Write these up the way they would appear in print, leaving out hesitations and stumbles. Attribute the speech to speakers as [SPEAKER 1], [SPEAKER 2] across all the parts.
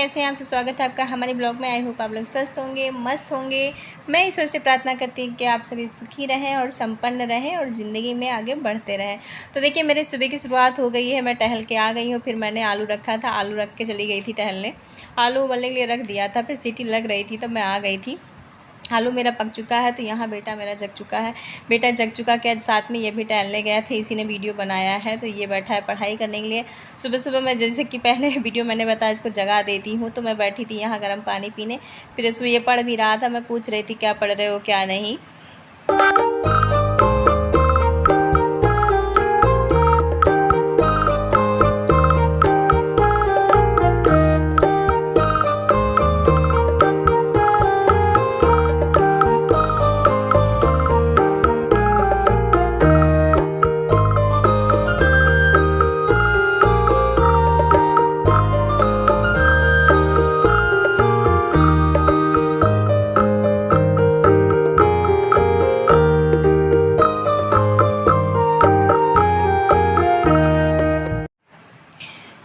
[SPEAKER 1] कैसे हैं? आपसे स्वागत है आपका हमारे ब्लॉग में। आई होप आप लोग स्वस्थ होंगे, मस्त होंगे। मैं ईश्वर से प्रार्थना करती हूँ कि आप सभी सुखी रहें और संपन्न रहें और ज़िंदगी में आगे बढ़ते रहें। तो देखिए, मेरे सुबह की शुरुआत हो गई है। मैं टहल के आ गई हूँ। फिर मैंने आलू रखा था, आलू रख के चली गई थी टहलने। आलू उबलने के लिए रख दिया था, फिर सीटी लग रही थी तो मैं आ गई थी। आलू मेरा पक चुका है, तो यहाँ बेटा मेरा जग चुका है। बेटा जग चुका के साथ में ये भी टहलने गया था, इसी ने वीडियो बनाया है, तो ये बैठा है पढ़ाई करने के लिए। सुबह सुबह मैं, जैसे कि पहले वीडियो मैंने बताया, इसको जगा देती हूँ, तो मैं बैठी थी यहाँ गर्म पानी पीने। फिर इसको ये पढ़ भी रहा था, मैं पूछ रही थी क्या पढ़ रहे हो क्या नहीं।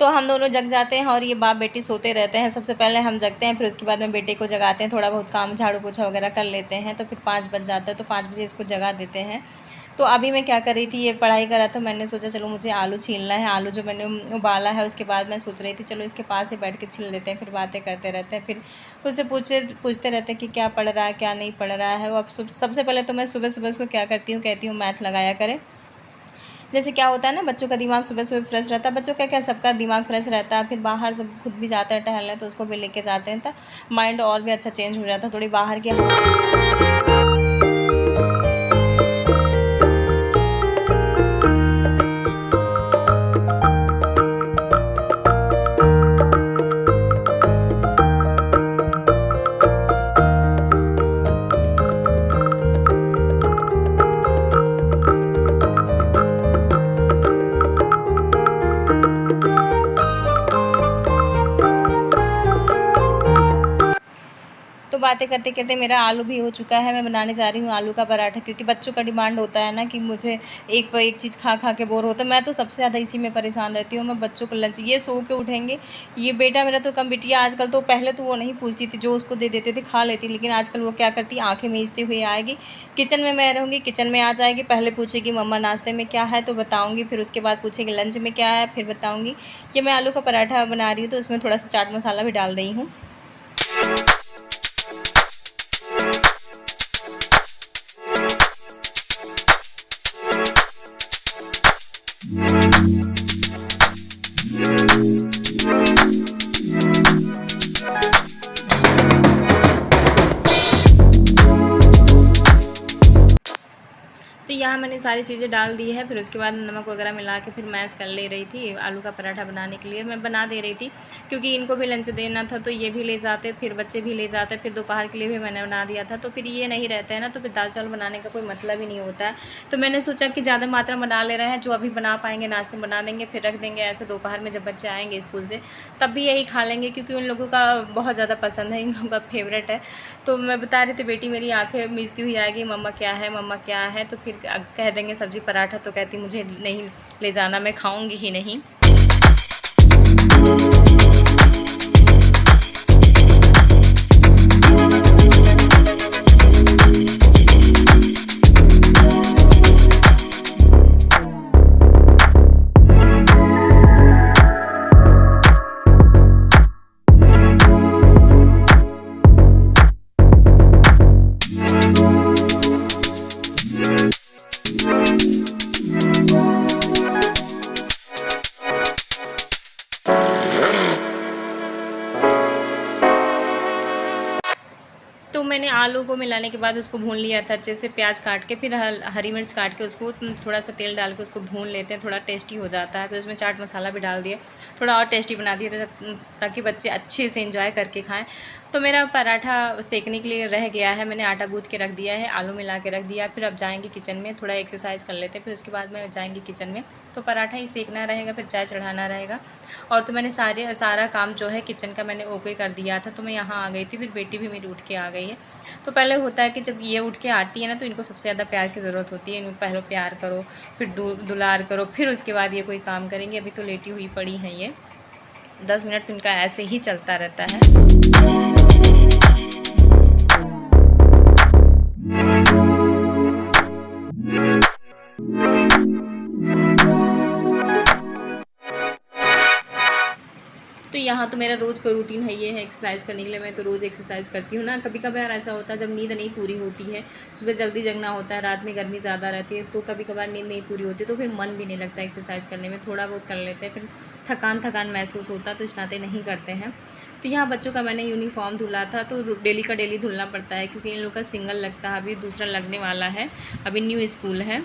[SPEAKER 1] तो हम दोनों जग जाते हैं और ये बाप बेटी सोते रहते हैं। सबसे पहले हम जगते हैं, फिर उसके बाद में बेटे को जगाते हैं, थोड़ा बहुत काम झाड़ू पोछा वगैरह कर लेते हैं। तो फिर 5 बज जाता है, तो 5 बजे इसको जगा देते हैं। तो अभी मैं क्या कर रही थी, ये पढ़ाई कर रहा था, मैंने सोचा चलो मुझे आलू छीलना है। आलू जो मैंने उबाला है, उसके बाद मैं सोच रही थी चलो इसके पास ही बैठ के छील लेते हैं, फिर बातें करते रहते हैं। फिर उससे पूछते रहते हैं कि क्या पढ़ रहा है क्या नहीं पढ़ रहा है। वो अब सबसे पहले तो मैं सुबह सुबह उसको क्या करती हूँ, कहती हूँ मैथ लगाया करें। जैसे क्या होता है ना, बच्चों का दिमाग सुबह सुबह फ्रेश रहता है। बच्चों का क्या, सबका दिमाग फ्रेश रहता है। फिर बाहर सब खुद भी जाते हैं टहलने, तो उसको भी लेके जाते हैं, तो माइंड और भी अच्छा चेंज हो जाता है। थोड़ी बाहर की तो बातें करते करते मेरा आलू भी हो चुका है। मैं बनाने जा रही हूँ आलू का पराठा, क्योंकि बच्चों का डिमांड होता है ना कि मुझे एक पर एक चीज़ खा खा के बोर होता है। मैं तो सबसे ज़्यादा इसी में परेशान रहती हूँ। मैं बच्चों को लंच, ये सो के उठेंगे। ये बेटा मेरा तो कम, बिटिया आजकल तो, पहले तो वो नहीं पूछती थी, जो उसको दे देते थे खा लेती, लेकिन आजकल वो क्या करती, आँखें मीचती हुई आएगी किचन में। मैं रहूँगी किचन में, आ जाएगी, पहले पूछेगी मम्मा नाश्ते में क्या है, तो बताऊँगी। फिर उसके बाद पूछेगी लंच में क्या है, फिर बताऊँगी। ये मैं आलू का पराठा बना रही हूँ, तो उसमें थोड़ा सा चाट मसाला भी डाल रही हूँ। तो यहाँ मैंने सारी चीज़ें डाल दी है। फिर उसके बाद नमक वगैरह मिला के फिर मैश कर ले रही थी आलू का पराठा बनाने के लिए। मैं बना दे रही थी क्योंकि इनको भी लंच देना था, तो ये भी ले जाते, फिर बच्चे भी ले जाते, फिर दोपहर के लिए भी मैंने बना दिया था। तो फिर ये नहीं रहते हैं ना, तो फिर दाल चावल बनाने का कोई मतलब ही नहीं होता है। तो मैंने सोचा कि ज़्यादा मात्रा बना ले रहे हैं, जो अभी बना पाएंगे नाश्ते में बना देंगे, फिर रख देंगे ऐसे दोपहर में जब बच्चे आएँगे स्कूल से तब भी यही खा लेंगे, क्योंकि उन लोगों का बहुत ज़्यादा पसंद है, इन लोगों का फेवरेट है। तो मैं बता रही थी, बेटी मेरी आँखें मीचती हुई आएगी, मम्मा क्या है मम्मा क्या है, तो फिर कह देंगे सब्जी पराठा, तो कहती मुझे नहीं ले जाना, मैं खाऊंगी ही नहीं। तो मैंने आलू को मिलाने के बाद उसको भून लिया था अच्छे से, प्याज काट के, फिर हरी मिर्च काट के उसको थोड़ा सा तेल डाल के उसको भून लेते हैं, थोड़ा टेस्टी हो जाता है। फिर उसमें चाट मसाला भी डाल दिया, थोड़ा और टेस्टी बना दिया ताकि बच्चे अच्छे से एंजॉय करके खाएं। तो मेरा पराठा सेकने के लिए रह गया है, मैंने आटा गूँथ के रख दिया है, आलू मिला के रख दिया। फिर अब जाएंगे किचन में, थोड़ा एक्सरसाइज कर लेते हैं, फिर उसके बाद में जाएंगे किचन में। तो पराठा ही सेकना रहेगा, फिर चाय चढ़ाना रहेगा। और तो मैंने सारा काम जो है किचन का मैंने ओके कर दिया था। तो मैं यहाँ आ गई थी, फिर बेटी भी मेरी उठ के आ गई है। तो पहले होता है कि जब ये उठ के आती है ना, तो इनको सबसे ज़्यादा प्यार की ज़रूरत होती है। इनको पहले प्यार करो, फिर दुलार करो, फिर उसके बाद ये कोई काम करेंगे। अभी तो लेटी हुई पड़ी हैं ये। 10 मिनट तो इनका ऐसे ही चलता रहता है। तो यहाँ तो मेरा रोज़ का रूटीन है, ये है एक्सरसाइज करने के लिए मैं तो रोज़ एक्सरसाइज करती हूँ ना। कभी कभार ऐसा होता है जब नींद नहीं पूरी होती है, सुबह जल्दी जगना होता है, रात में गर्मी ज़्यादा रहती है, तो कभी कभार नींद नहीं पूरी होती, तो फिर मन भी नहीं लगता एक्सरसाइज करने में। थोड़ा बहुत कर लेते हैं, फिर थकान महसूस होता है, तो इस नाते नहीं करते हैं। तो यहाँ बच्चों का मैंने यूनिफॉर्म धुला था, तो डेली का डेली धुलना पड़ता है, क्योंकि इन लोग का सिंगल लगता है, अभी दूसरा लगने वाला है, अभी न्यू स्कूल है।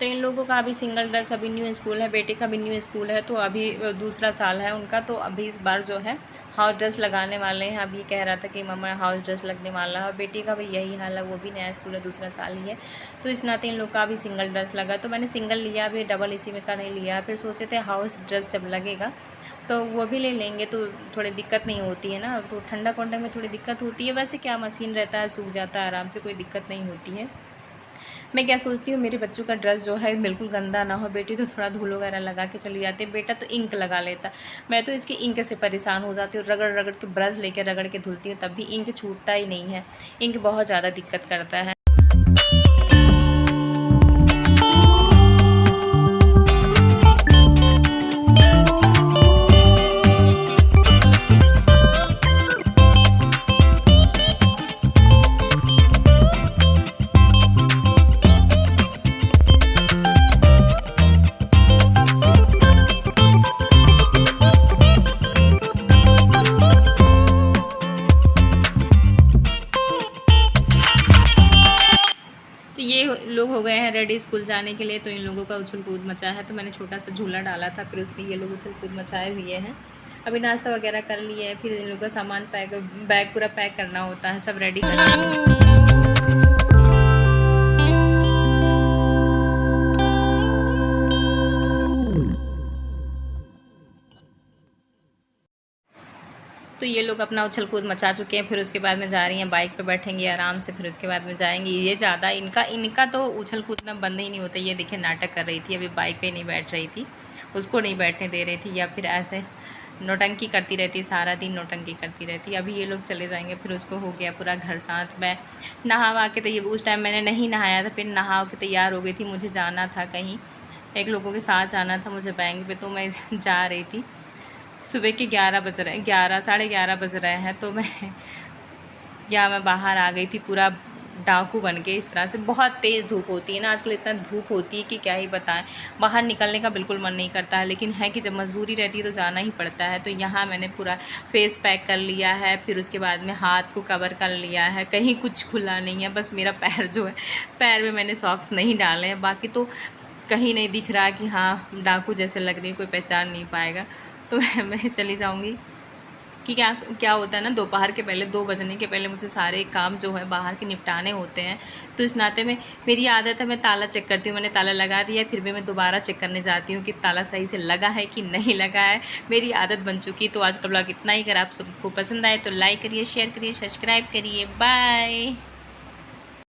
[SPEAKER 1] तो इन लोगों का अभी सिंगल ड्रेस, अभी न्यू स्कूल है, बेटे का भी न्यू स्कूल है, तो अभी दूसरा साल है उनका, तो अभी इस बार जो है हाउस ड्रेस लगाने वाले हैं। अभी कह रहा था कि मम्मा हाउस ड्रेस लगने वाला है, और बेटी का भी यही हाल है, वो भी नया स्कूल है, दूसरा साल ही है, तो इस नाते इन लोग का भी सिंगल ड्रेस लगा। तो मैंने सिंगल लिया, अभी डबल इसी में का नहीं लिया। फिर सोचे थे हाउस ड्रेस जब लगेगा तो वो भी ले लेंगे, तो थोड़ी दिक्कत नहीं होती है ना। तो ठंडा कॉन्डा में थोड़ी दिक्कत होती है, वैसे क्या मशीन रहता है, सूख जाता है आराम से, कोई दिक्कत नहीं होती है। मैं क्या सोचती हूँ, मेरे बच्चों का ड्रेस जो है बिल्कुल गंदा ना हो। बेटी तो थोड़ा धूल वगैरह लगा के चली जाती है, बेटा तो इंक लगा लेता। मैं तो इसकी इंक से परेशान हो जाती हूँ, रगड़ रगड़ के ब्रश लेकर रगड़ के धुलती हूँ, तब भी इंक छूटता ही नहीं है। इंक बहुत ज़्यादा दिक्कत करता है। ये लोग हो गए हैं रेडी स्कूल जाने के लिए, तो इन लोगों का उछल कूद मचा है। तो मैंने छोटा सा झूला डाला था, फिर उसमें ये लोग उछल कूद मचाए हुए हैं। अभी नाश्ता वगैरह कर लिए है, फिर इन लोगों का सामान पैक, बैग पूरा पैक करना होता है, सब रेडी करना। तो ये लोग अपना उछल कूद मचा चुके हैं, फिर उसके बाद में जा रही हैं, बाइक पे बैठेंगे आराम से, फिर उसके बाद में जाएंगे। ये ज़्यादा इनका तो उछल कूदना बंद ही नहीं होता। ये देखिए नाटक कर रही थी, अभी बाइक पे नहीं बैठ रही थी, उसको नहीं बैठने दे रही थी, या फिर ऐसे नौटंकी करती रहती, सारा दिन नौटंकी करती रहती। अभी ये लोग चले जाएंगे, फिर उसको हो गया पूरा घर साथ। मैं नहा के, तो ये उस टाइम मैंने नहीं नहाया था, फिर नहा के तैयार हो गई थी, मुझे जाना था कहीं, एक लोगों के साथ जाना था मुझे बैंक पे, तो मैं जा रही थी। सुबह के 11 बज रहे हैं, 11 साढ़े 11 बज रहे हैं, तो मैं बाहर आ गई थी पूरा डाकू बन के। इस तरह से बहुत तेज़ धूप होती है ना आजकल, इतना धूप होती है कि क्या ही बताएं। बाहर निकलने का बिल्कुल मन नहीं करता है, लेकिन है कि जब मजबूरी रहती है तो जाना ही पड़ता है। तो यहाँ मैंने पूरा फेस पैक कर लिया है, फिर उसके बाद में हाथ को कवर कर लिया है, कहीं कुछ खुला नहीं है, बस मेरा पैर जो है, पैर में मैंने सॉक्स नहीं डाले हैं, बाकी तो कहीं नहीं दिख रहा कि हाँ डाकू जैसे लग रही है, कोई पहचान नहीं पाएगा। तो मैं चली जाऊँगी कि क्या होता है ना, दोपहर के पहले 2 बजने के पहले मुझे सारे काम जो है बाहर के निपटाने होते हैं। तो इस नाते में मेरी आदत है, मैं ताला चेक करती हूँ। मैंने ताला लगा दिया, फिर भी मैं दोबारा चेक करने जाती हूँ कि ताला सही से लगा है कि नहीं लगा है। मेरी आदत बन चुकी। तो आज का ब्लॉग इतना ही। अगर आप सबको पसंद आए तो लाइक करिए, शेयर करिए, सब्सक्राइब करिए। बाय।